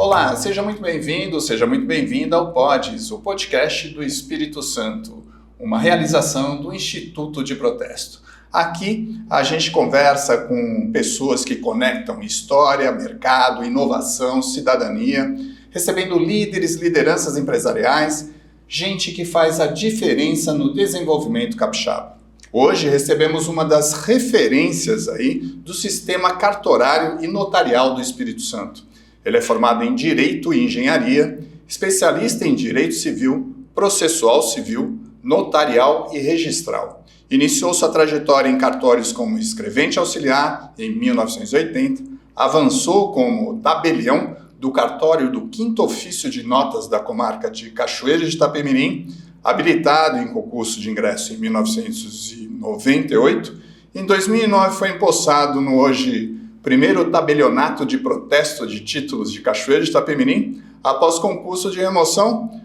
Olá, seja muito bem-vindo, seja muito bem-vinda ao Pods, o podcast do Espírito Santo, uma realização do Instituto de Protesto. Aqui a gente conversa com pessoas que conectam história, mercado, inovação, cidadania, recebendo líderes, lideranças empresariais, gente que faz a diferença no desenvolvimento capixaba. Hoje recebemos uma das referências aí do sistema cartorário e notarial do Espírito Santo. Ele é formado em Direito e Engenharia, especialista em Direito Civil, Processual Civil, Notarial e Registral. Iniciou sua trajetória em cartórios como escrevente auxiliar em 1980, avançou como tabelião do cartório do 5º Ofício de Notas da comarca de Cachoeira de Itapemirim, habilitado em concurso de ingresso em 1998. Em 2009 foi empossado no hoje primeiro tabelionato de protesto de títulos de Cachoeira de Itapemirim, após concurso de remoção,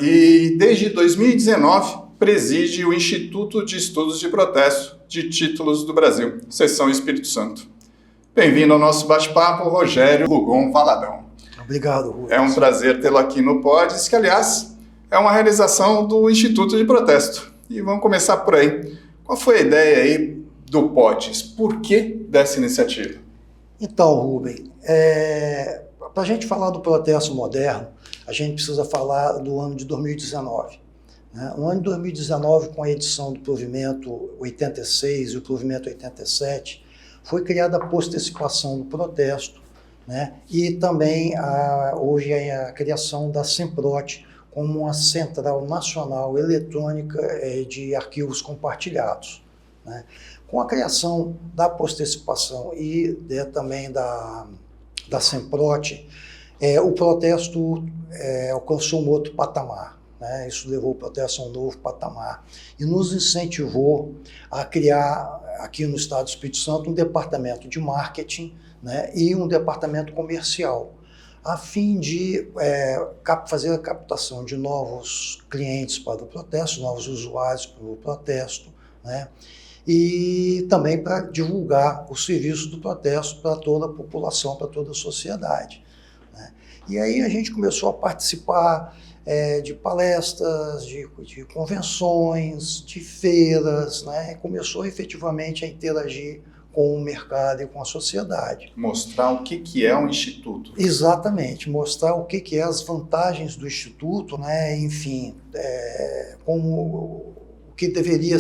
e desde 2019 preside o Instituto de Estudos de Protesto de Títulos do Brasil, seção Espírito Santo. Bem-vindo ao nosso bate-papo, Rogério Lugon Valadão. Obrigado, Rubens. É um prazer tê-lo aqui no Pods, que aliás é uma realização do Instituto de Protesto. E vamos começar por aí. Qual foi a ideia aí do Pods? Por que dessa iniciativa? Então, Rubem, para a gente falar do protesto moderno, a gente precisa falar do ano de 2019. Né? No ano de 2019, com a edição do provimento 86 e o provimento 87, foi criada a postecipação do protesto, né? E também houve a criação da SEMPROT como uma central nacional eletrônica de arquivos compartilhados. Né? Com a criação da postecipação e também da SEMPROT, o protesto alcançou um outro patamar. Né? Isso levou o protesto a um novo patamar e nos incentivou a criar, aqui no Estado do Espírito Santo, um departamento de marketing, né? E um departamento comercial, a fim de fazer a captação de novos clientes para o protesto, novos usuários para o protesto, né? E também para divulgar o serviço do protesto para toda a população, para toda a sociedade. Né? E aí a gente começou a participar de palestras, de convenções, de feiras, né? E começou efetivamente a interagir com o mercado e com a sociedade. Mostrar o que é um instituto. Exatamente, mostrar o que é as vantagens do instituto, né? Enfim, como o que deveria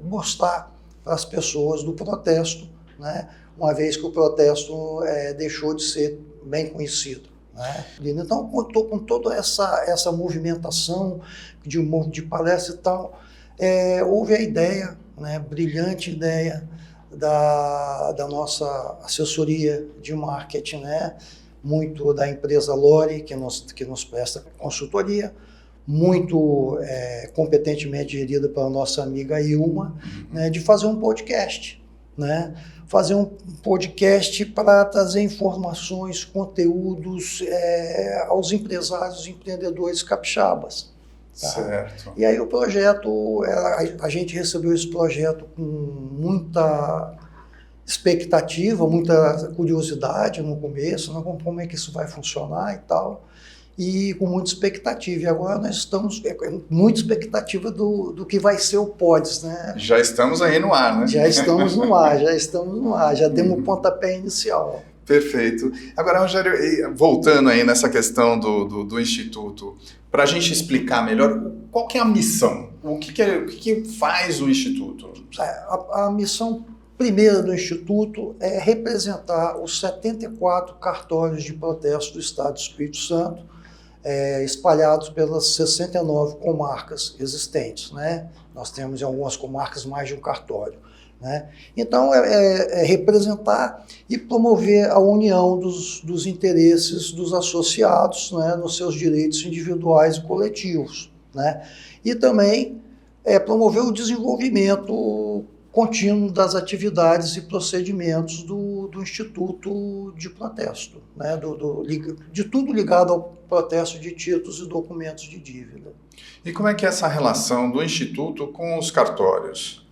mostrar para as pessoas do protesto, né? Uma vez que o protesto deixou de ser bem conhecido. Né? Então, com toda essa movimentação de palestra e tal, houve a ideia, né, brilhante ideia da nossa assessoria de marketing, né, muito da empresa Lore, que nos presta consultoria, muito competentemente gerida pela nossa amiga Ilma, né, de fazer um podcast, né? Fazer um podcast para trazer informações, conteúdos aos empresários e empreendedores capixabas. Tá? Certo. E aí o projeto, a gente recebeu esse projeto com muita expectativa, muita curiosidade no começo, né? Como é que isso vai funcionar e tal, e com muita expectativa. E agora nós estamos com muita expectativa do que vai ser o Pods, né? Já estamos aí no ar, né? Já estamos no ar, já demos o pontapé inicial. Perfeito. Agora, Rogério, voltando aí nessa questão do Instituto, para a gente explicar melhor, qual que é a missão? O que faz o Instituto? A missão primeira do Instituto é representar os 74 cartórios de protesto do Estado do Espírito Santo, espalhados pelas 69 comarcas existentes. Né? Nós temos em algumas comarcas mais de um cartório. Né? Então, representar e promover a união dos interesses dos associados, né, nos seus direitos individuais e coletivos. Né? E também promover o desenvolvimento contínuo das atividades e procedimentos do Instituto de Protesto, né? De tudo ligado ao protesto de títulos e documentos de dívida. E como é que é essa relação do Instituto com os cartórios?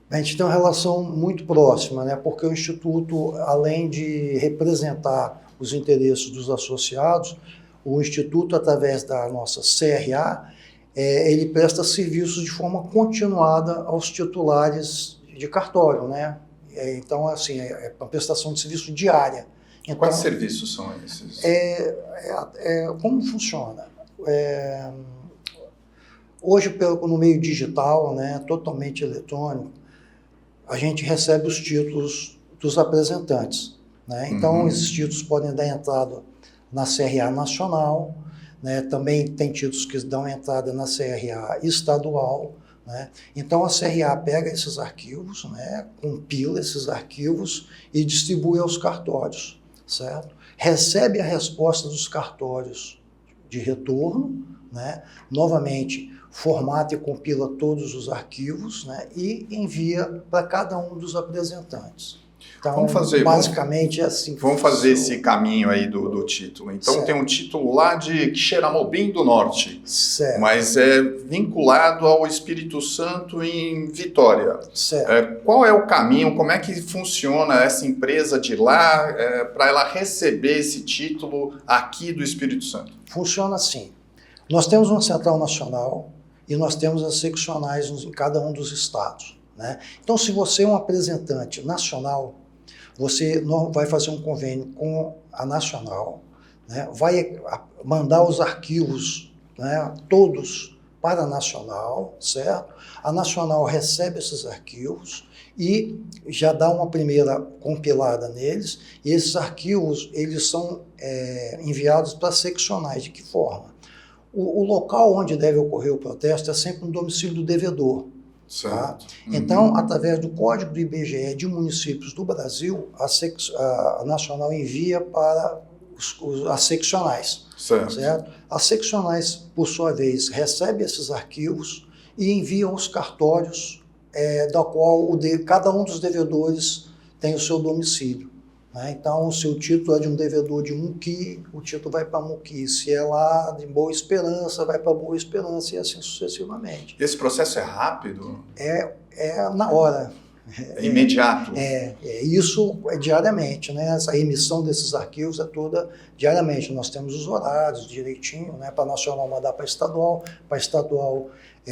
A gente tem uma relação muito próxima, né? Porque o Instituto, além de representar os interesses dos associados, o Instituto, através da nossa CRA, ele presta serviços de forma continuada aos titulares de cartório, né? Então, assim, é uma prestação de serviço diária. Então, quais serviços são esses? Como funciona? Hoje, no meio digital, né, totalmente eletrônico, a gente recebe os títulos dos apresentantes, né? Então, esses títulos podem dar entrada na CRA nacional, né? Também tem títulos que dão entrada na CRA estadual, né? Então, a CRA pega esses arquivos, né, compila esses arquivos e distribui aos cartórios, certo? Recebe a resposta dos cartórios de retorno, né? Novamente, formata e compila todos os arquivos, né, e envia para cada um dos apresentantes. Então, basicamente é assim. Vamos fazer esse caminho aí do título. Então, certo. Tem um título lá de Xeramobim do Norte, certo. Mas é vinculado ao Espírito Santo em Vitória. Certo. Qual é o caminho, como é que funciona essa empresa de lá para ela receber esse título aqui do Espírito Santo? Funciona assim. Nós temos uma central nacional e nós temos as seccionais em cada um dos estados, né? Então, se você é um apresentante nacional, você vai fazer um convênio com a nacional, né? Vai mandar os arquivos, né, todos para a nacional, certo? A nacional recebe esses arquivos e já dá uma primeira compilada neles, e esses arquivos eles são enviados para seccionais. De que forma? O local onde deve ocorrer o protesto é sempre no domicílio do devedor. Tá? Então, através do Código do IBGE de municípios do Brasil, a Nacional envia para as seccionais. Certo? As seccionais, por sua vez, recebem esses arquivos e enviam os cartórios, da qual cada um dos devedores tem o seu domicílio. Né? Então, se o título é de um devedor de Muqui, o título vai para Muqui. Se é lá de Boa Esperança, vai para Boa Esperança e assim sucessivamente. Esse processo é rápido? É na hora. É imediato? Isso é diariamente, né? Essa emissão desses arquivos é toda diariamente. Nós temos os horários direitinho, né? Para a nacional mandar para a estadual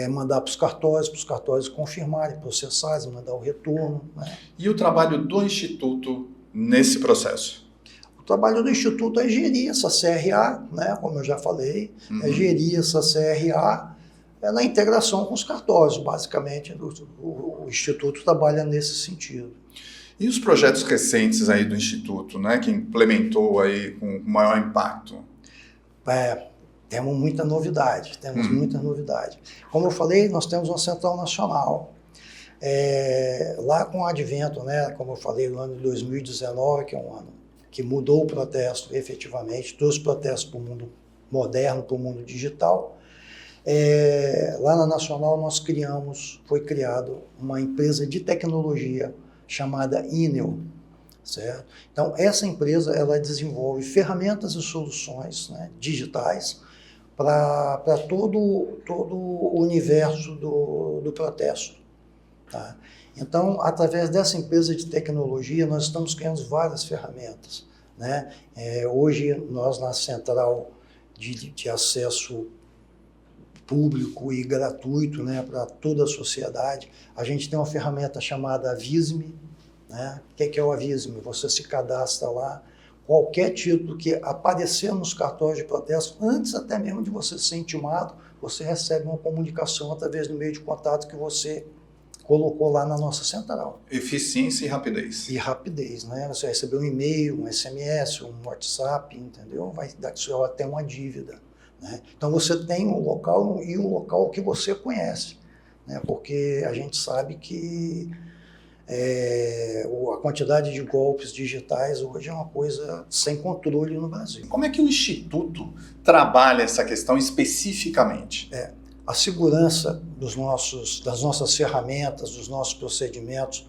mandar para os cartórios confirmarem, processarem, mandar o retorno. Né? E o trabalho do Instituto nesse processo? O trabalho do Instituto é gerir essa CRA, né, como eu já falei, é gerir essa CRA na integração com os cartórios, basicamente. O Instituto trabalha nesse sentido. E os projetos recentes aí do Instituto, né, que implementou aí com maior impacto? Temos muita novidade, muita novidade. Como eu falei, nós temos uma central nacional. Lá com o advento, né, como eu falei, no ano de 2019, que é um ano que mudou o protesto efetivamente, trouxe protesto para o mundo moderno, para o mundo digital. Lá na Nacional foi criado uma empresa de tecnologia chamada Inel, certo? Então, essa empresa ela desenvolve ferramentas e soluções, né, digitais para todo o universo do protesto. Tá? Então, através dessa empresa de tecnologia, nós estamos criando várias ferramentas. Né? Hoje, nós na central de acesso público e gratuito, né, para toda a sociedade, a gente tem uma ferramenta chamada Avise-me. Né? O que é o Avise-me? Você se cadastra lá, qualquer título que aparecer nos cartórios de protesto, antes até mesmo de você ser intimado, você recebe uma comunicação através do meio de contato que você colocou lá na nossa central. Eficiência e rapidez. E rapidez, né? Você recebeu um e-mail, um SMS, um WhatsApp, entendeu? Vai dar até uma dívida. Né? Então você tem um local e um local que você conhece, né? Porque a gente sabe que a quantidade de golpes digitais hoje é uma coisa sem controle no Brasil. Como é que o Instituto trabalha essa questão especificamente? A segurança das nossas ferramentas, dos nossos procedimentos,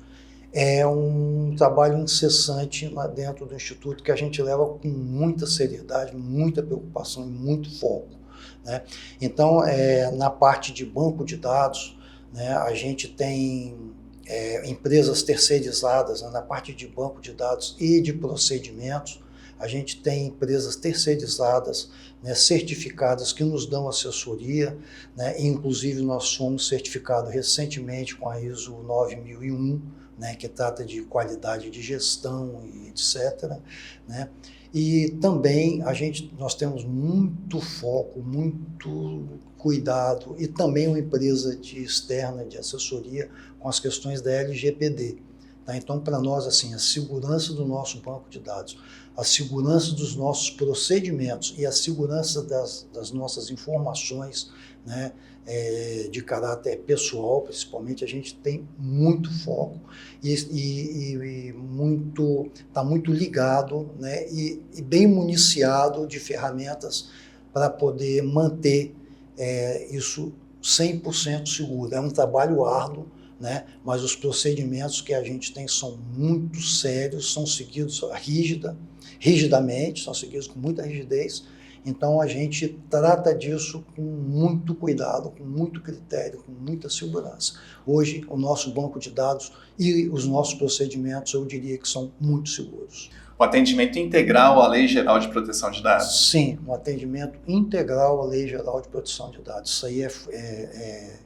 é um trabalho incessante lá dentro do Instituto que a gente leva com muita seriedade, muita preocupação e muito foco. Né? Então, na parte de banco de dados, né, a gente tem empresas terceirizadas, né, na parte de banco de dados e de procedimentos. a gente tem empresas terceirizadas, né, certificadas que nos dão assessoria, né, inclusive nós somos certificados recentemente com a ISO 9001, né, que trata de qualidade de gestão e etc., né? E também nós temos muito foco, muito cuidado e também uma empresa externa de assessoria com as questões da LGPD. Tá? Então, para nós, assim, a segurança do nosso banco de dados, a segurança dos nossos procedimentos e a segurança das nossas informações, né, de caráter pessoal, principalmente, a gente tem muito foco e está muito ligado, né, e bem municiado de ferramentas para poder manter isso 100% seguro. É um trabalho árduo, né, mas os que a gente tem são muito sérios, são seguidos rigidamente, são seguidos com muita rigidez. Então, a gente trata disso com muito cuidado, com muito critério, com muita segurança. Hoje, o nosso banco de dados e os nossos procedimentos, eu diria que são muito seguros. O atendimento integral à Lei Geral de Proteção de Dados? Sim, um atendimento integral à Lei Geral de Proteção de Dados. Isso aí é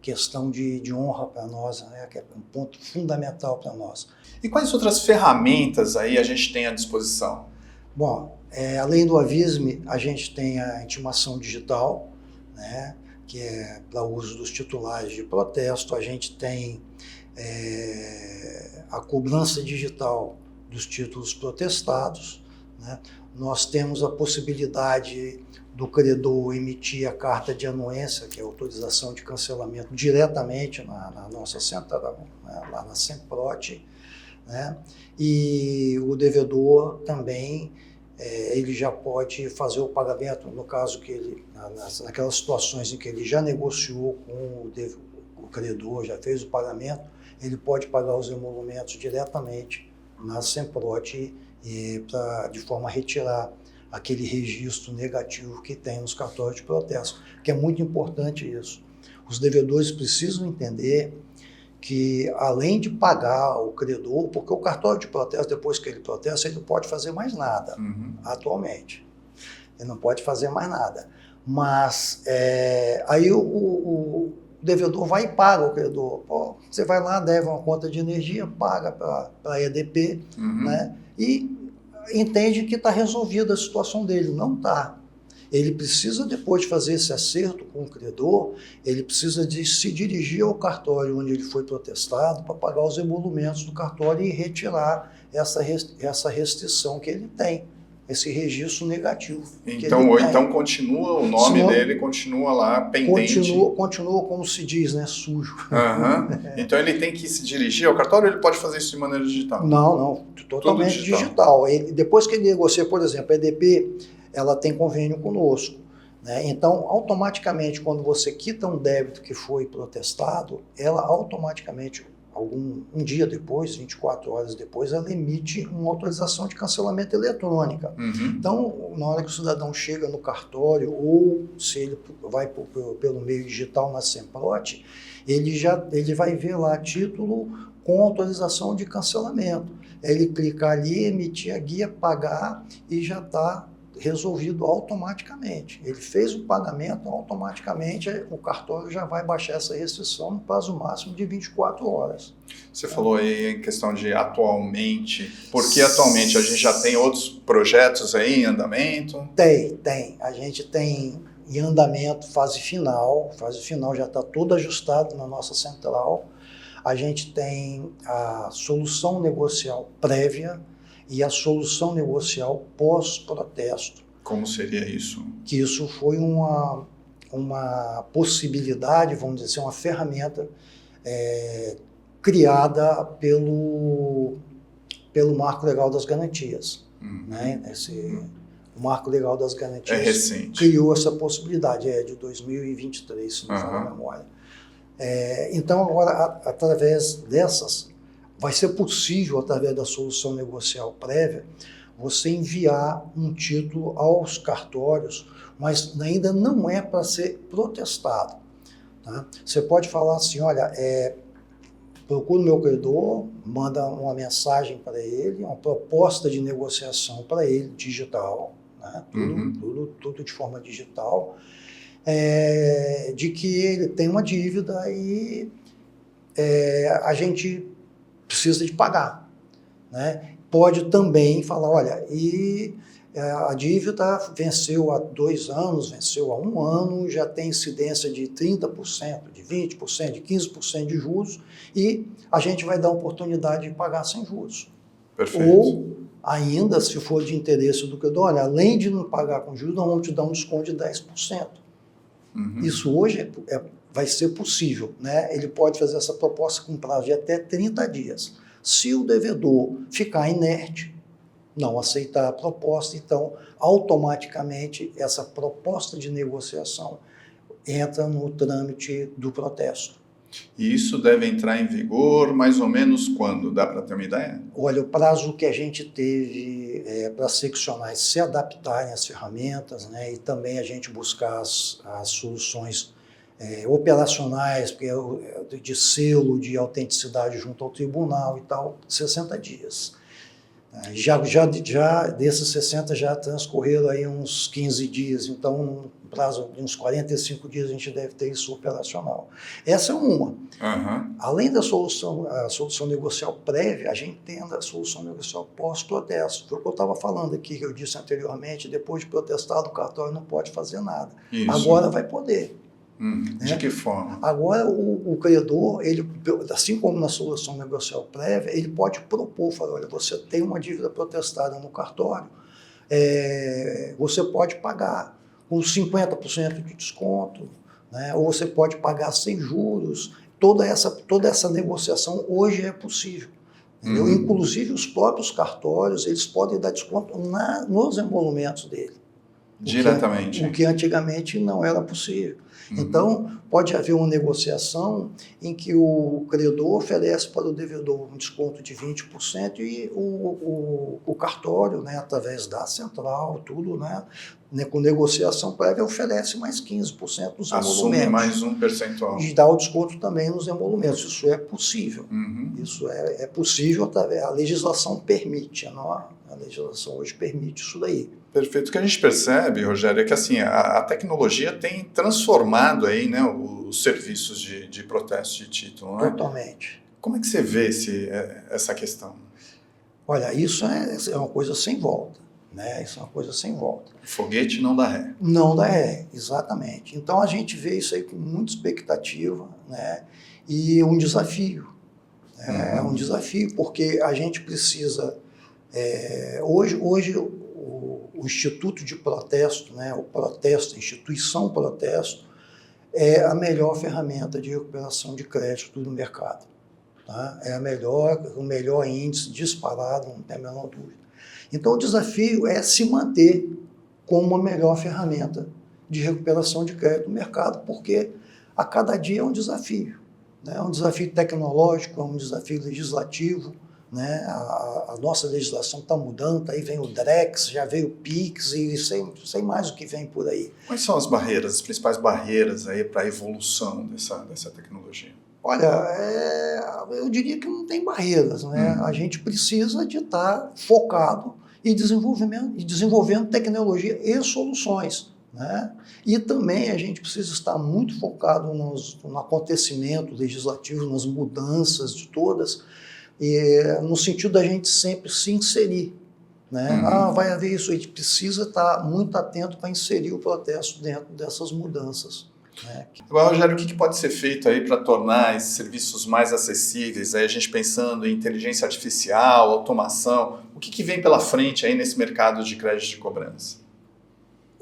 questão de honra para nós, né? Que é um ponto fundamental para nós. E quais outras ferramentas aí a gente tem à disposição? Bom, além do Avisme, a gente tem a intimação digital, né, que é para uso dos titulares de protesto. A gente tem a cobrança digital dos títulos protestados, né? Nós temos a possibilidade do credor emitir a carta de anuência, que é a autorização de cancelamento, diretamente na nossa central, né, lá na Semprot, né? E o devedor também, ele já pode fazer o pagamento, no caso que ele, naquelas situações em que ele já negociou com o credor, já fez o pagamento, ele pode pagar os emolumentos diretamente na Semprot de forma a retirar aquele registro negativo que tem nos cartórios de protesto, que é muito importante isso. Os devedores precisam entender que, além de pagar o credor, porque o cartório de protesto, depois que ele protesta, ele não pode fazer mais nada, atualmente. Ele não pode fazer mais nada. Mas aí o devedor vai e paga o credor. Pô, você vai lá, deve uma conta de energia, paga para a EDP, né? E entende que está resolvida a situação dele. Não está. Ele precisa, depois de fazer esse acerto com o credor, ele precisa se dirigir ao cartório onde ele foi protestado para pagar os emolumentos do cartório e retirar essa restrição que ele tem, esse registro negativo. Então continua, o nome dele continua lá pendente. Continua como se diz, né, sujo. Então ele tem que se dirigir ao cartório ou ele pode fazer isso de maneira digital? Não, totalmente digital. Depois que ele negocia, por exemplo, a EDP, ela tem convênio conosco, né? Então, automaticamente, quando você quita um débito que foi protestado, ela automaticamente, um dia depois, 24 horas depois, ela emite uma autorização de cancelamento eletrônica. Então, na hora que o cidadão chega no cartório, ou se ele vai pelo meio digital na Semprot, ele vai ver lá título com autorização de cancelamento. Ele clicar ali, emitir a guia, pagar e já está resolvido automaticamente. Ele fez o pagamento, automaticamente o cartório já vai baixar essa restrição no prazo máximo de 24 horas. Você falou aí em questão de atualmente, porque atualmente a gente já tem outros projetos aí em andamento? Tem. A gente tem em andamento fase final já está todo ajustado na nossa central. A gente tem a solução negocial prévia e a solução negocial pós-protesto. Como seria isso? Que isso foi uma possibilidade, vamos dizer assim, uma ferramenta criada pelo Marco Legal das Garantias. Né? O Marco Legal das Garantias recente. Criou essa possibilidade, de 2023, se não me falha a memória. Então, agora, através dessas, vai ser possível, através da solução negocial prévia, você enviar um título aos cartórios, mas ainda não é para ser protestado. Tá? Você pode falar assim, olha, Procura o meu credor, manda uma mensagem para ele, uma proposta de negociação para ele, digital, né? Tudo de forma digital, de que ele tem uma dívida e a gente precisa de pagar, né? Pode também falar, olha, a dívida venceu há 2 anos, venceu há 1 ano, já tem incidência de 30%, de 20%, de 15% de juros, e a gente vai dar a oportunidade de pagar sem juros. Perfeito. Ou, ainda, se for de interesse do credor, olha, além de não pagar com juros, nós vamos te dar um desconto de 10%. Isso hoje vai ser possível, né? Ele pode fazer essa proposta com prazo de até 30 dias. Se o devedor ficar inerte, não aceitar a proposta, então, automaticamente, essa proposta de negociação entra no trâmite do protesto. E isso deve entrar em vigor mais ou menos quando? Dá para ter uma ideia? Olha, o prazo que a gente teve para as seccionais se adaptarem às ferramentas, né, e também a gente buscar as soluções operacionais, porque de selo, de autenticidade junto ao tribunal e tal, 60 dias. Já desses 60 já transcorreram aí uns 15 dias, então no prazo de uns 45 dias a gente deve ter isso operacional. Essa é uma. Além da solução negocial prévia, a gente tem a solução negocial pós-protesto. Foi o que eu estava falando aqui, que eu disse anteriormente, depois de protestado o cartório não pode fazer nada. Isso. Agora vai poder. De que forma? Agora, o credor, ele, assim como na solução negocial prévia, ele pode propor, falar, olha, você tem uma dívida protestada no cartório, você pode pagar com 50% de desconto, né? Ou você pode pagar sem juros. Toda essa negociação hoje é possível. Inclusive, os próprios cartórios, eles podem dar desconto nos emolumentos dele. Diretamente. O que antigamente não era possível. Então, pode haver uma negociação em que o credor oferece para o devedor um desconto de 20% e o cartório, né, através da central, tudo, né, com negociação prévia, oferece mais 15% nos emolumentos. Assume mais um percentual. E dá o desconto também nos emolumentos. Isso é possível. Isso é possível, a legislação permite. A legislação hoje permite isso daí. Perfeito. O que a gente percebe, Rogério, é que assim, a tecnologia tem transformado aí, né, os serviços de protesto de título. Né? Totalmente. Como é que você vê essa questão? Olha, isso é uma coisa sem volta. Né? Isso é uma coisa sem volta. O foguete não dá ré. Não dá ré, exatamente. Então a gente vê isso aí com muita expectativa, né? E um desafio. É um desafio, porque a gente precisa... Hoje o Instituto de Protesto, né, o protesto, a instituição protesto, é a melhor ferramenta de recuperação de crédito do mercado. Tá? É o melhor índice disparado, não tem a menor dúvida. Então o desafio é se manter como a melhor ferramenta de recuperação de crédito do mercado, porque a cada dia é um desafio. Né? É um desafio tecnológico, é um desafio legislativo. Né? A nossa legislação está mudando, aí vem o Drex, já veio o PIX e sei mais o que vem por aí. Quais são as barreiras, as principais barreiras aí para a evolução dessa tecnologia? Olha, eu diria que não tem barreiras, né? A gente precisa de estar focado e desenvolvendo tecnologia e soluções. Né? E também a gente precisa estar muito focado no acontecimento legislativo, nas mudanças de todas, no sentido da gente sempre se inserir. Né? Vai haver isso, a gente precisa estar muito atento para inserir o protesto dentro dessas mudanças. Né? Agora, Rogério, o que pode ser feito aí para tornar esses serviços mais acessíveis? Aí a gente pensando em inteligência artificial, automação, o que vem pela frente aí nesse mercado de crédito de cobrança?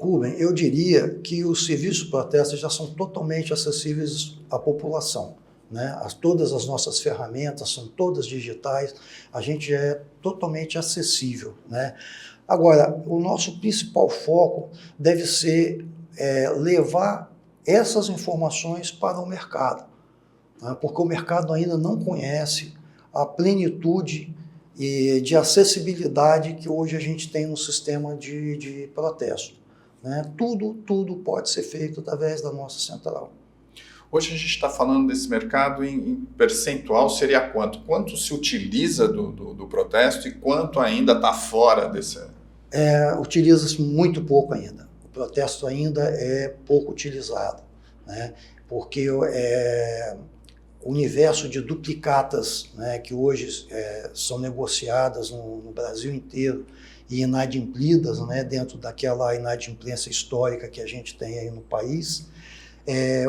Rubem, eu diria que os serviços de protesto já são totalmente acessíveis à população. Né? Todas as nossas ferramentas são todas digitais, a gente é totalmente acessível. Né? Agora, o nosso principal foco deve ser levar essas informações para o mercado, né? Porque o mercado ainda não conhece a plenitude de acessibilidade que hoje a gente tem no sistema de protesto. Né? Tudo pode ser feito através da nossa central. Hoje a gente está falando desse mercado em percentual, seria quanto? Quanto se utiliza do protesto e quanto ainda está fora desse... Utiliza-se muito pouco ainda. O protesto ainda é pouco utilizado, né? Porque o universo de duplicatas, né, que hoje são negociadas no Brasil inteiro e inadimplidas, né, dentro daquela inadimplência histórica que a gente tem aí no país,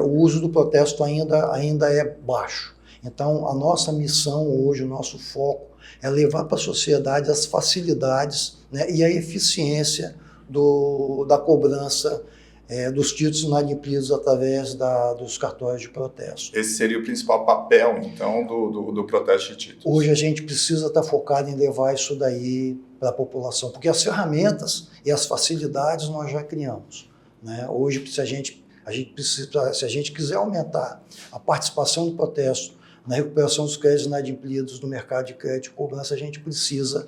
o uso do protesto ainda é baixo. Então, a nossa missão hoje, o nosso foco, é levar para a sociedade as facilidades, né, e a eficiência da cobrança dos títulos inadimplidos através dos cartórios de protesto. Esse seria o principal papel, então, do protesto de títulos. Hoje a gente precisa estar focado em levar isso daí para a população, porque as ferramentas e as facilidades nós já criamos, né? Hoje, se a gente quiser aumentar a participação do protesto na recuperação dos créditos inadimplidos no mercado de crédito e cobrança, a gente precisa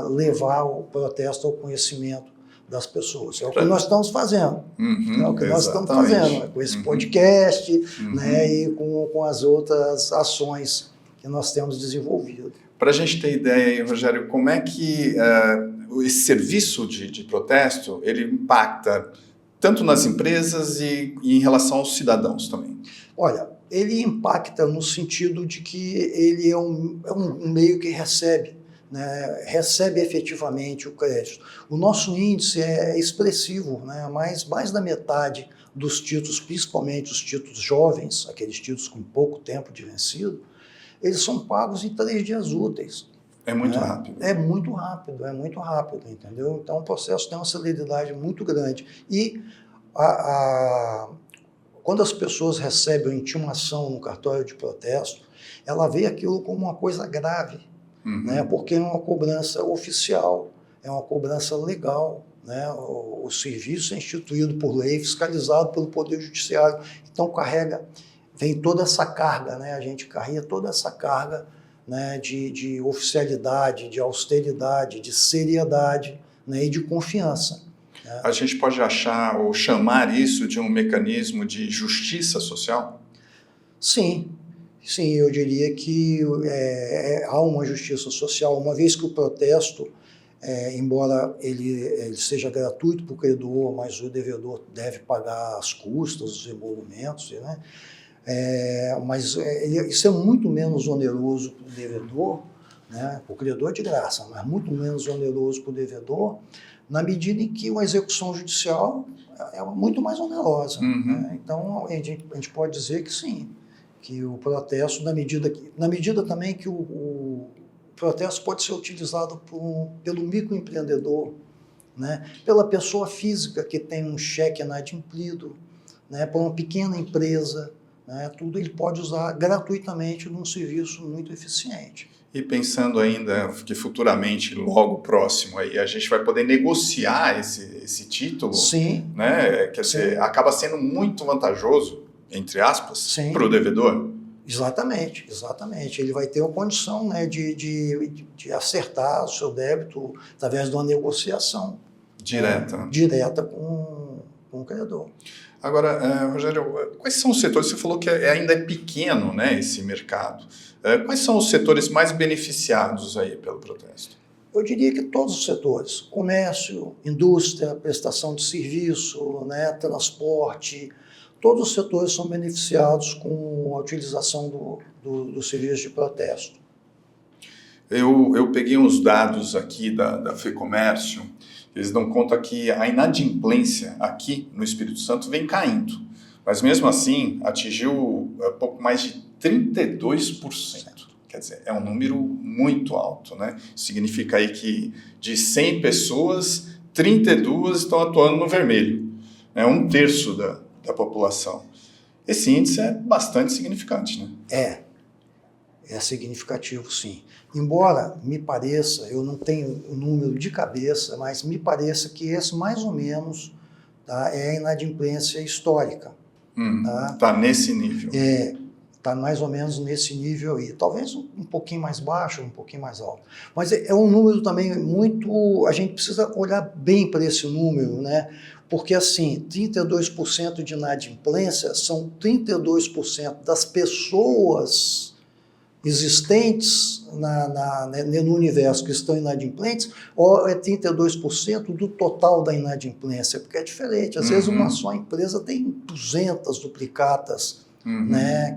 levar o protesto ao conhecimento das pessoas. É o que nós estamos fazendo. É o que nós estamos fazendo, com esse podcast, né, e com as outras ações que nós temos desenvolvido. Para a gente ter ideia aí, Rogério, como é que esse serviço de protesto ele impacta tanto nas empresas e em relação aos cidadãos também? Olha, ele impacta no sentido de que ele é um meio que recebe, né, recebe efetivamente o crédito. O nosso índice é expressivo, né, mais da metade dos títulos, principalmente os títulos jovens, aqueles títulos com pouco tempo de vencido, eles são pagos em 3 dias úteis. É muito rápido. É muito rápido, entendeu? Então o processo tem uma celeridade muito grande. E quando as pessoas recebem a intimação no cartório de protesto, ela vê aquilo como uma coisa grave, né? Porque é uma cobrança oficial, é uma cobrança legal, né? O serviço é instituído por lei, fiscalizado pelo Poder Judiciário, então vem toda essa carga, né? A gente carrega toda essa carga, né, de oficialidade, de austeridade, de seriedade, né, e de confiança. Né? A gente pode achar ou chamar isso de um mecanismo de justiça social? Sim, eu diria que há uma justiça social, uma vez que o protesto, embora ele seja gratuito para o credor, mas o devedor deve pagar as custas, os emolumentos, né? Mas isso é muito menos oneroso para o devedor, né? O credor é de graça, mas muito menos oneroso para o devedor, na medida em que uma execução judicial é muito mais onerosa. Né? Então, a gente pode dizer que sim, que o protesto, na medida também que o protesto pode ser utilizado pelo microempreendedor, né? Pela pessoa física que tem um cheque inadimplido, né? Por uma pequena empresa, né? Tudo ele pode usar gratuitamente num serviço muito eficiente. E pensando ainda que futuramente, logo próximo, aí, a gente vai poder negociar esse título, sim, né? Quer dizer, acaba sendo muito vantajoso, entre aspas, para o devedor? Exatamente. Ele vai ter a condição, né, de acertar o seu débito através de uma negociação direta com o credor. Agora, Rogério, quais são os setores? Você falou que ainda é pequeno, né, esse mercado. Quais são os setores mais beneficiados aí pelo protesto? Eu diria que todos os setores: comércio, indústria, prestação de serviço, né, transporte, todos os setores são beneficiados com a utilização do serviço de protesto. Eu peguei uns dados aqui da FEComércio. Eles dão conta que a inadimplência aqui no Espírito Santo vem caindo, mas mesmo assim atingiu pouco mais de 32%. Quer dizer, é um número muito alto, né? Significa aí que de 100 pessoas, 32 estão atuando no vermelho. É 1/3 da população. Esse índice é bastante significante, né? É significativo, sim. Embora me pareça, eu não tenho o número de cabeça, mas me pareça que esse mais ou menos, tá, é a inadimplência histórica. Tá nesse nível. Está mais ou menos nesse nível aí. Talvez um pouquinho mais baixo, um pouquinho mais alto. Mas é um número também muito... A gente precisa olhar bem para esse número, né? Porque, assim, 32% de inadimplência são 32% das pessoas existentes no universo que estão inadimplentes, ou é 32% do total da inadimplência, porque é diferente. Às vezes uma só empresa tem 200 duplicatas, né,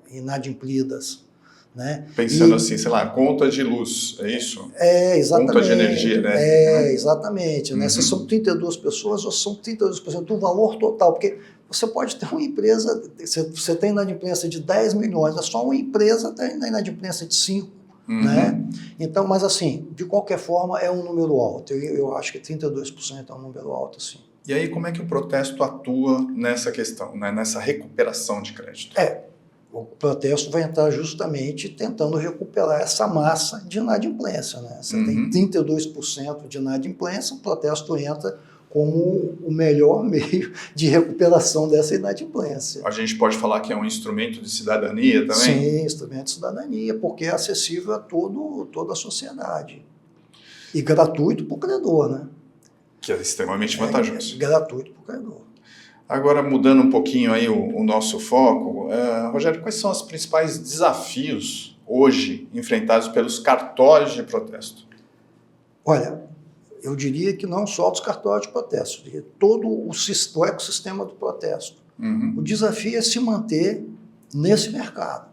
inadimplidas. Né? Pensando assim, sei lá, conta de luz, é isso? Exatamente. Conta de energia elétrica. Exatamente. Né? Se são 32 pessoas, ou são 32% do valor total, porque você pode ter uma empresa, você tem inadimplência de 10 milhões, é só uma empresa tem inadimplência de 5. Né? Então, mas assim, de qualquer forma, é um número alto. Eu acho que 32% é um número alto, sim. E aí, como é que o protesto atua nessa questão, né? Nessa recuperação de crédito? O protesto vai entrar justamente tentando recuperar essa massa de inadimplência. Né? Você tem 32% de inadimplência, o protesto entra como o melhor meio de recuperação dessa inadimplência. A gente pode falar que é um instrumento de cidadania também? Sim, instrumento de cidadania, porque é acessível a toda a sociedade. E gratuito para o credor, né? Que é extremamente vantajoso. Gratuito para o credor. Agora, mudando um pouquinho aí o nosso foco, Rogério, quais são os principais desafios hoje enfrentados pelos cartórios de protesto? Olha, eu diria que não só dos cartórios de protesto, todo o ecossistema do protesto. O desafio é se manter nesse mercado,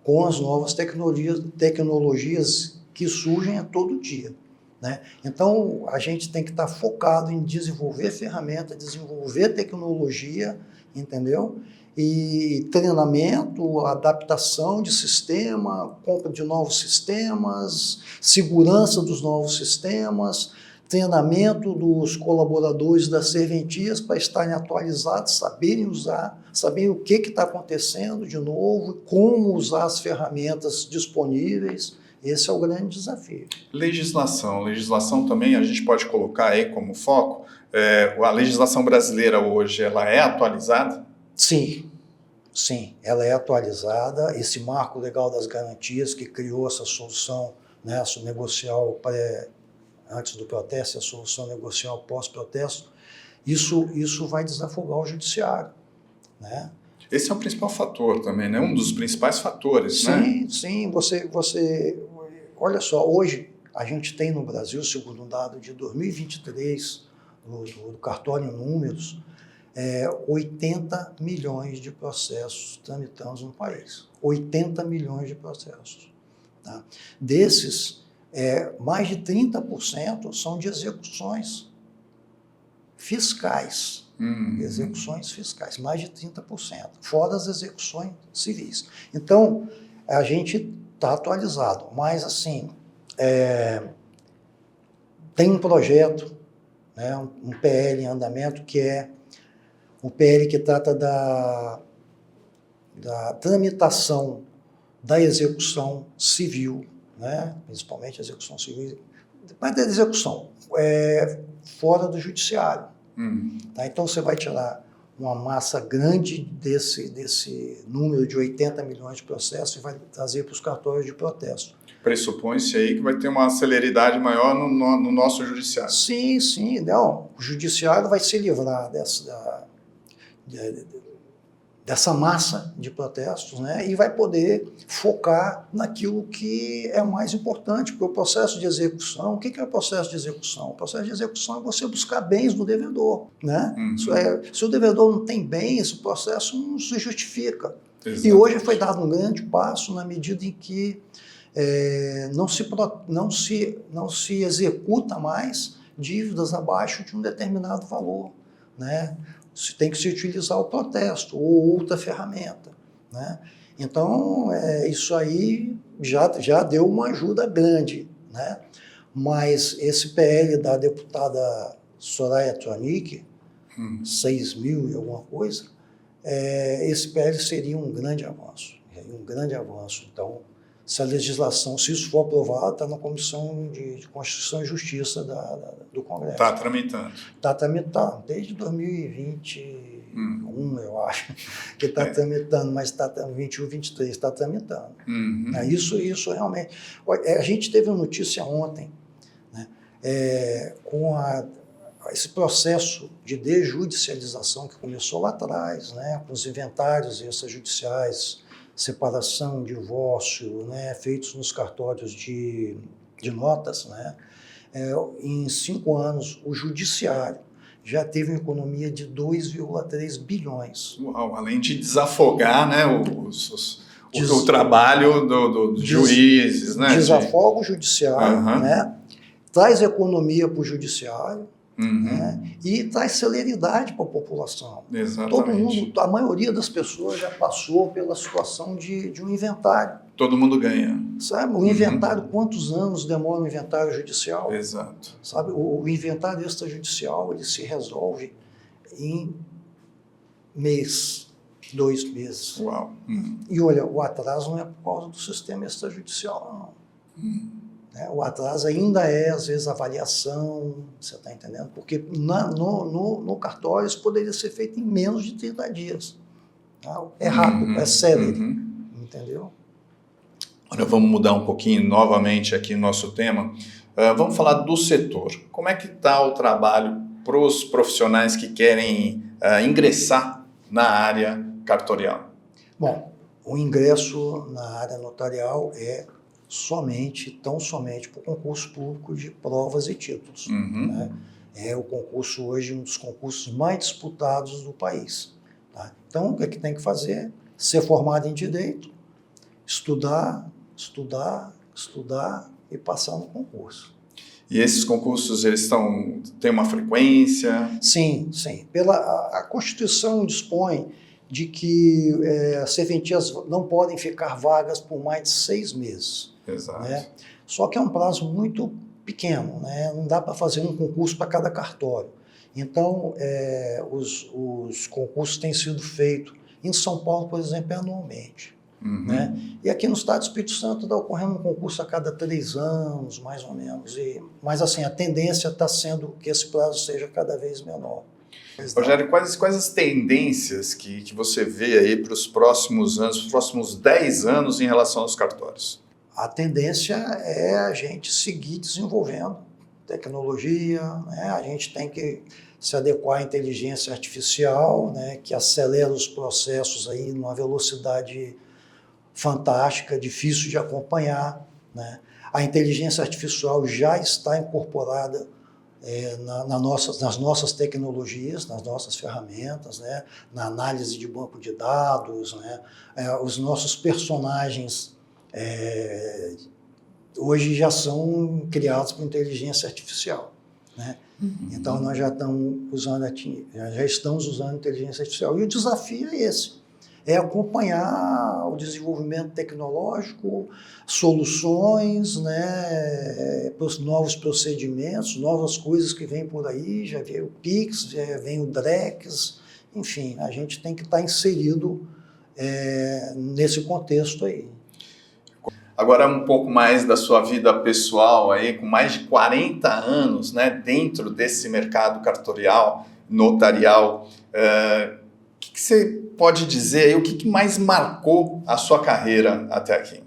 com as novas tecnologias que surgem a todo dia. Né? Então, a gente tem que estar focado em desenvolver ferramenta, desenvolver tecnologia, entendeu? E treinamento, adaptação de sistema, compra de novos sistemas, segurança dos novos sistemas, treinamento dos colaboradores das serventias para estarem atualizados, saberem usar, saberem o que está acontecendo de novo, como usar as ferramentas disponíveis. Esse é o grande desafio. Legislação também a gente pode colocar aí como foco. A legislação brasileira hoje, ela é atualizada? Sim, ela é atualizada. Esse marco legal das garantias que criou essa solução, né, negocial antes do protesto, a solução negocial pós-protesto, isso vai desafogar o judiciário, né? Esse é o principal fator também, né? Um dos principais fatores, né? Sim, você... Olha só, hoje a gente tem no Brasil, segundo um dado de 2023, do cartório em números, 80 milhões de processos tramitando no país. 80 milhões de processos. Tá? Desses, mais de 30% são de execuções fiscais. Execuções fiscais, mais de 30%, fora as execuções civis. Então, a gente está atualizado, mas assim, tem um projeto, né, um PL em andamento, que é um PL que trata da tramitação da execução civil, né, principalmente a execução civil, mas da execução fora do judiciário. Tá? Então você vai tirar uma massa grande desse número de 80 milhões de processos e vai trazer para os cartórios de protesto. Pressupõe-se aí que vai ter uma celeridade maior no nosso judiciário. Sim. Não, o judiciário vai se livrar dessa massa de protestos, né, e vai poder focar naquilo que é mais importante, porque o processo de execução, o que é o processo de execução? O processo de execução é você buscar bens do devedor. Né? Se o devedor não tem bens, o processo não se justifica. Exatamente. E hoje foi dado um grande passo na medida em que não se executa mais dívidas abaixo de um determinado valor, né? Tem que se utilizar o protesto ou outra ferramenta, né? Então, isso aí já deu uma ajuda grande, né? Mas esse PL da deputada Soraya Tronic, 6 mil e alguma coisa, esse PL seria um grande avanço. Então, se a legislação, se isso for aprovado, está na Comissão de Constituição e Justiça do Congresso. Está tramitando. Está tramitando desde 2021, 21, eu acho, que está tramitando, mas está 21, 23, está tramitando. Uhum. Isso realmente... A gente teve uma notícia ontem, né, com esse processo de desjudicialização que começou lá atrás, né, com os inventários extrajudiciais, separação, divórcio, né, feitos nos cartórios de notas, né, em 5 anos, o judiciário já teve uma economia de 2,3 bilhões. Uau, além de desafogar, né, o trabalho dos juízes. Né, desafoga o judiciário, né, traz economia para o judiciário, né, e traz celeridade para a população. Exatamente. Todo mundo, a maioria das pessoas já passou pela situação de um inventário. Todo mundo ganha. Sabe, o inventário, quantos anos demora um inventário judicial? Exato. Sabe, o inventário extrajudicial, ele se resolve em mês, 2 meses. Uau. E olha, o atraso não é por causa do sistema extrajudicial, não. O atraso ainda é, às vezes, avaliação, você está entendendo? Porque no cartório isso poderia ser feito em menos de 30 dias. Tá? É rápido, é célere, entendeu? Agora vamos mudar um pouquinho novamente aqui o nosso tema. Vamos falar do setor. Como é que está o trabalho para os profissionais que querem ingressar na área cartorial? Bom, o ingresso na área notarial é tão somente por concurso público de provas e títulos. Né? É o concurso hoje um dos concursos mais disputados do país. Tá? Então, o que tem que fazer? Ser formado em direito, estudar e passar no concurso. E esses concursos, eles têm uma frequência? Sim. A Constituição dispõe de que serventias não podem ficar vagas por mais de 6 meses. Exato. Né? Só que é um prazo muito pequeno, né? Não dá para fazer um concurso para cada cartório. Então, os concursos têm sido feitos em São Paulo, por exemplo, anualmente. Né? E aqui no estado do Espírito Santo está ocorrendo um concurso a cada 3 anos, mais ou menos. Mas assim, a tendência está sendo que esse prazo seja cada vez menor. Rogério, quais as tendências que você vê aí para os próximos anos, os próximos 10 anos em relação aos cartórios? A tendência é a gente seguir desenvolvendo tecnologia, né? A gente tem que se adequar à inteligência artificial, né? Que acelera os processos aí numa velocidade fantástica, difícil de acompanhar, né? A inteligência artificial já está incorporada nas nossas tecnologias, nas nossas ferramentas, né? Na análise de banco de dados, né? Os nossos personagens hoje já são criados por inteligência artificial, né? Então nós já estamos usando inteligência artificial. E o desafio é esse, é acompanhar o desenvolvimento tecnológico, soluções, né, novos procedimentos, novas coisas que vêm por aí, já veio o Pix, já vem o Drex, enfim, a gente tem que estar inserido nesse contexto aí. Agora um pouco mais da sua vida pessoal aí, com mais de 40 anos, né, dentro desse mercado cartorial, notarial, o que você pode dizer aí, o que mais marcou a sua carreira até aqui?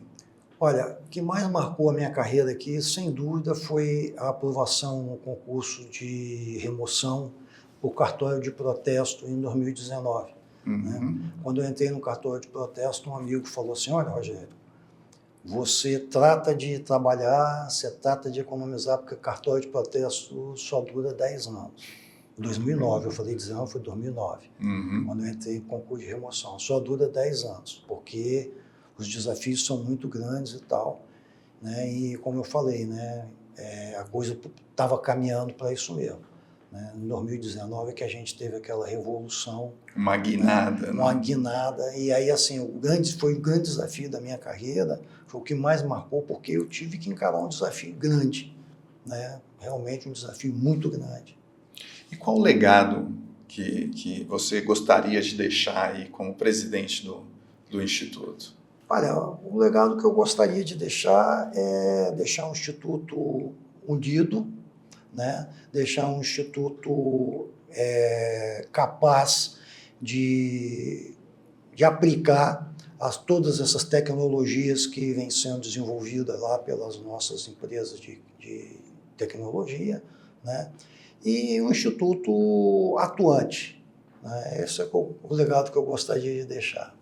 Olha, o que mais marcou a minha carreira aqui, sem dúvida, foi a aprovação no concurso de remoção por cartório de protesto em 2019. Né? Quando eu entrei no cartório de protesto, um amigo falou assim, olha, Rogério, você trata de trabalhar, você trata de economizar, porque cartório de protesto só dura 10 anos. 2009, eu falei 10 anos, foi 2009, quando eu entrei em concurso de remoção. Só dura 10 anos, porque os desafios são muito grandes e tal, né? E como eu falei, né, a coisa estava caminhando para isso mesmo. Né? Em 2019 que a gente teve aquela revolução. Uma guinada. Uma guinada. E aí, assim, foi o grande desafio da minha carreira, foi o que mais marcou, porque eu tive que encarar um desafio grande, né? Realmente um desafio muito grande. E qual o legado que você gostaria de deixar aí como presidente do Instituto? Olha, o legado que eu gostaria de deixar é deixar um instituto unido, né? Deixar um instituto capaz de aplicar todas essas tecnologias que vêm sendo desenvolvidas lá pelas nossas empresas de tecnologia, né? E um instituto atuante, né? Esse é o legado que eu gostaria de deixar.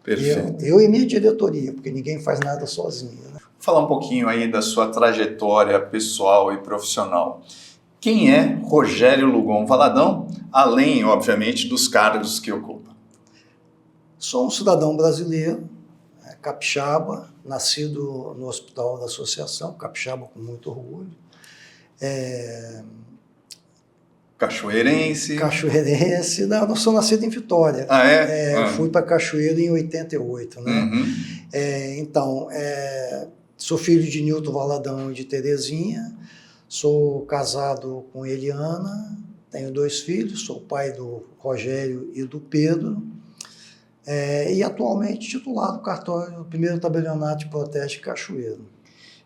Perfeito. Eu e minha diretoria, porque ninguém faz nada sozinho, né? Vou falar um pouquinho aí da sua trajetória pessoal e profissional. Quem é Rogério Lugon Valadão, além, obviamente, dos cargos que ocupa? Sou um cidadão brasileiro, capixaba, nascido no Hospital da Associação, capixaba com muito orgulho. Cachoeirense? Cachoeirense, não, eu sou nascido em Vitória. Ah, é? Eu fui para Cachoeira em 88, né? Uhum. Então, sou filho de Nilton Valadão e de Terezinha, sou casado com Eliana, tenho 2 filhos, sou pai do Rogério e do Pedro, e atualmente titular do cartório do primeiro tabelionato de protesto de Cachoeira.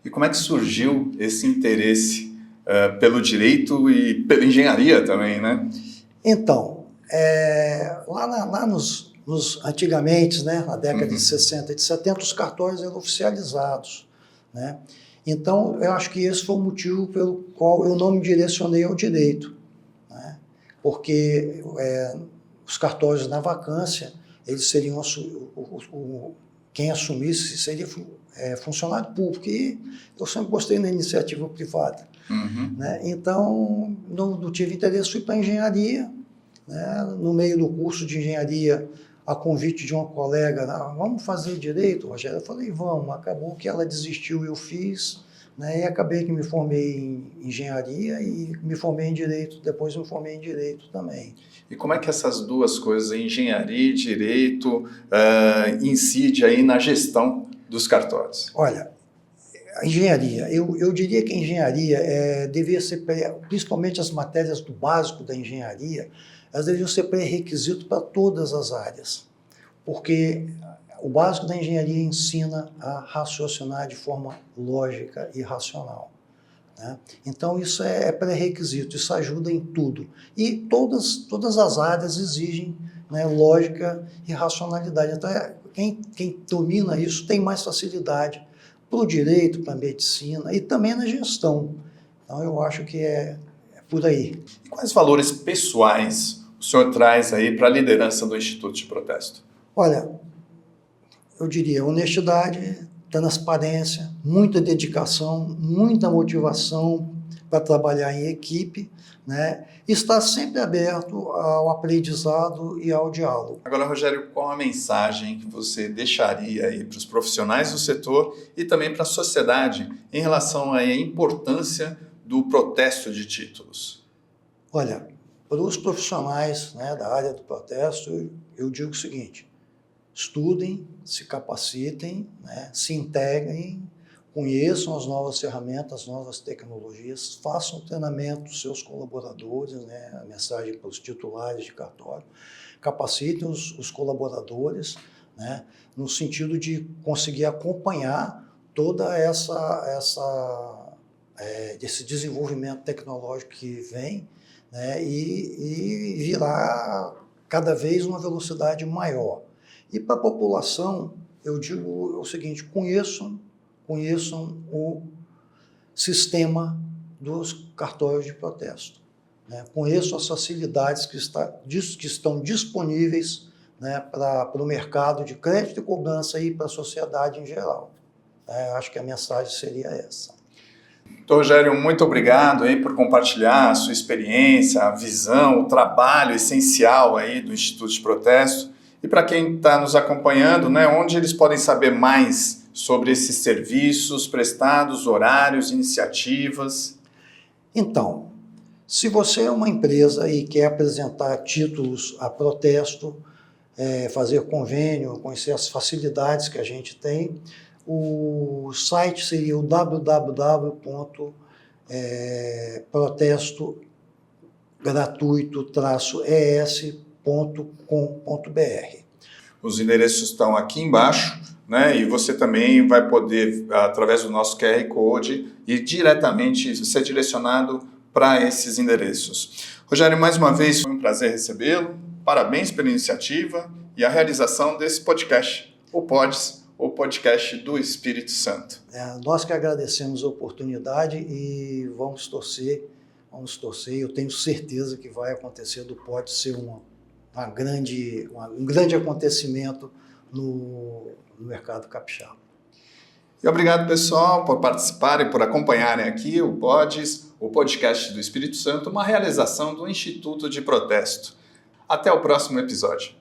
E como é que surgiu esse interesse pelo direito e pela engenharia também, né? Então, lá antigamente, né, na década de 60 e de 70, os cartórios eram oficializados, né? Então, eu acho que esse foi o motivo pelo qual eu não me direcionei ao direito, né? Porque os cartórios na vacância, eles seriam quem assumisse seria funcionário público, e eu sempre gostei da iniciativa privada. Uhum. Né? Então, não tive interesse, fui para a engenharia, né? No meio do curso de engenharia, a convite de uma colega, vamos fazer direito, Rogério? Eu falei, vamos. Acabou que ela desistiu, eu fiz, né? E acabei que me formei em engenharia e me formei em direito, depois me formei em direito também. E como é que essas duas coisas, engenharia e direito, incide aí na gestão dos cartórios? Olha, a engenharia, eu diria que a engenharia devia ser, principalmente as matérias do básico da engenharia, elas deviam ser pré-requisito para todas as áreas, porque o básico da engenharia ensina a raciocinar de forma lógica e racional, né? Então isso é pré-requisito, isso ajuda em tudo. E todas as áreas exigem, né, lógica e racionalidade. Então quem domina isso tem mais facilidade para o direito, para a medicina e também na gestão. Então eu acho que é por aí. E quais valores pessoais o senhor traz aí para a liderança do Instituto de Protesto? Olha, eu diria honestidade, transparência, muita dedicação, muita motivação para trabalhar em equipe, né? Estar sempre aberto ao aprendizado e ao diálogo. Agora, Rogério, qual a mensagem que você deixaria aí para os profissionais do setor e também para a sociedade em relação à importância do protesto de títulos? Olha, para os profissionais, né, da área do protesto, eu digo o seguinte: estudem, se capacitem, né, se integrem, conheçam as novas ferramentas, as novas tecnologias, façam treinamento dos seus colaboradores, né, a mensagem para os titulares de cartório, capacitem os colaboradores, né, no sentido de conseguir acompanhar toda esse desenvolvimento tecnológico que vem, né, e virar cada vez uma velocidade maior. E para a população, eu digo o seguinte: conheçam o sistema dos cartórios de protesto, né? Conheçam as facilidades que estão disponíveis, né, para o mercado de crédito e cobrança e para a sociedade em geral. Acho que a mensagem seria essa. Então, Rogério, muito obrigado aí por compartilhar a sua experiência, a visão, o trabalho essencial aí do Instituto de Protesto. E para quem está nos acompanhando, né, onde eles podem saber mais sobre esses serviços prestados, horários, iniciativas? Então, se você é uma empresa e quer apresentar títulos a protesto, fazer convênio, conhecer as facilidades que a gente tem, o site seria o www.protestogratuito-es.com.br. Os endereços estão aqui embaixo, né? E você também vai poder, através do nosso QR Code, ir diretamente, ser direcionado para esses endereços. Rogério, mais uma vez, foi um prazer recebê-lo. Parabéns pela iniciativa e a realização desse podcast, o PODES, o podcast do Espírito Santo. Nós que agradecemos a oportunidade e vamos torcer, eu tenho certeza que vai acontecer do PODES ser um grande acontecimento no mercado capixaba. E obrigado, pessoal, por participarem, por acompanharem aqui o PODES, o podcast do Espírito Santo, uma realização do Instituto de Protesto. Até o próximo episódio.